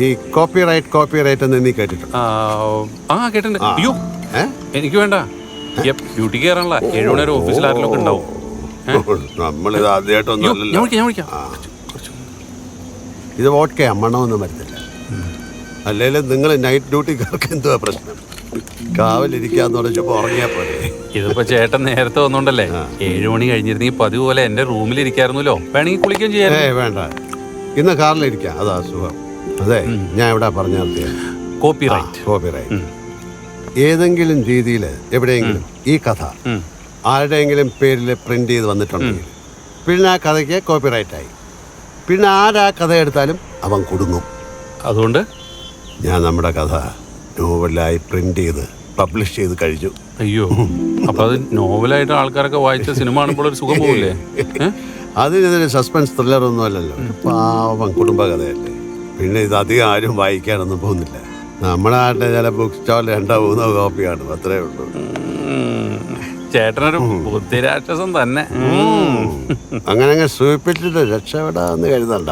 ഈ കോപ്പിറൈറ്റ് എന്ന് നീ കേട്ടിട്ടുണ്ട്? കേട്ടിട്ടുണ്ട്. അയ്യോ എനിക്ക് വേണ്ട. ഡ്യൂട്ടി കയറാനുള്ള 7 മണി വരെ ഓഫീസിൽ ആരെങ്കിലും ഉണ്ടാവും. നമ്മളിത് ആദ്യമായിട്ടൊന്നുമല്ലല്ലോ. ഇത് വോട്ട്കയാ, മണമൊന്നും വരുന്നില്ല. അല്ലെങ്കിലും നിങ്ങൾ നൈറ്റ് ഡ്യൂട്ടിക്കാർക്ക് എന്തുവാ പ്രശ്നം? കാവലിരിക്കാന്ന് പറഞ്ഞപ്പോ ഉറങ്ങിയാ പോലെ. ഇതിപ്പോ ചേട്ടൻ നേരത്തെ വന്നോണ്ടല്ലേ. 7 മണി കഴിഞ്ഞിരുന്നെങ്കിൽ പതിവ് പോലെ എന്റെ റൂമിലിരിക്കായിരുന്നല്ലോ. വേണമെങ്കിൽ കുളിക്കുകയും ചെയ്യാം. വേണ്ട, ഇന്ന് കാറിലിരിക്കാം, അതാ സുഖം. അതെ, ഞാൻ എവിടെ പറഞ്ഞ കോപ്പിറൈറ്റ് ഏതെങ്കിലും രീതിയിൽ എവിടെയെങ്കിലും ഈ കഥ ആരുടെയെങ്കിലും പേരിൽ പ്രിന്റ് ചെയ്ത് വന്നിട്ടുണ്ടെങ്കിൽ പിന്നെ ആ കഥയ്ക്ക് കോപ്പിറൈറ്റായി. പിന്നെ ആരാ കഥ എടുത്താലും അവൻ കുടുങ്ങും. അതുകൊണ്ട് ഞാൻ നമ്മുടെ കഥ നോവലായി പ്രിന്റ് ചെയ്ത് പബ്ലിഷ് ചെയ്ത് കഴിഞ്ഞു. അയ്യോ, അപ്പൊ അത് നോവലായിട്ട് ആൾക്കാരൊക്കെ വായിച്ച സിനിമ കാണുമ്പോൾ ഒരു സുഖം പോകില്ലേ? അതിനിതൊരു സസ്പെൻസ് ത്രില്ലർ ഒന്നും അല്ലല്ലോ, പാവം കുടുംബകഥയല്ലേ. പിന്നെ ഇത് അധികം ആരും വായിക്കാനൊന്നും പോകുന്നില്ല. നമ്മുടെ നാട്ടിലെ ചില ബുക്ക് സ്റ്റാളിൽ 2-3 കോപ്പി കാണും, അത്രേ ഉള്ളൂ. ചേട്ടനൊരു ബുദ്ധിരാക്ഷസം തന്നെ. അങ്ങനെ സൂചിപ്പിച്ചിട്ട് രക്ഷപ്പെടാന്ന് കരുതണ്ട.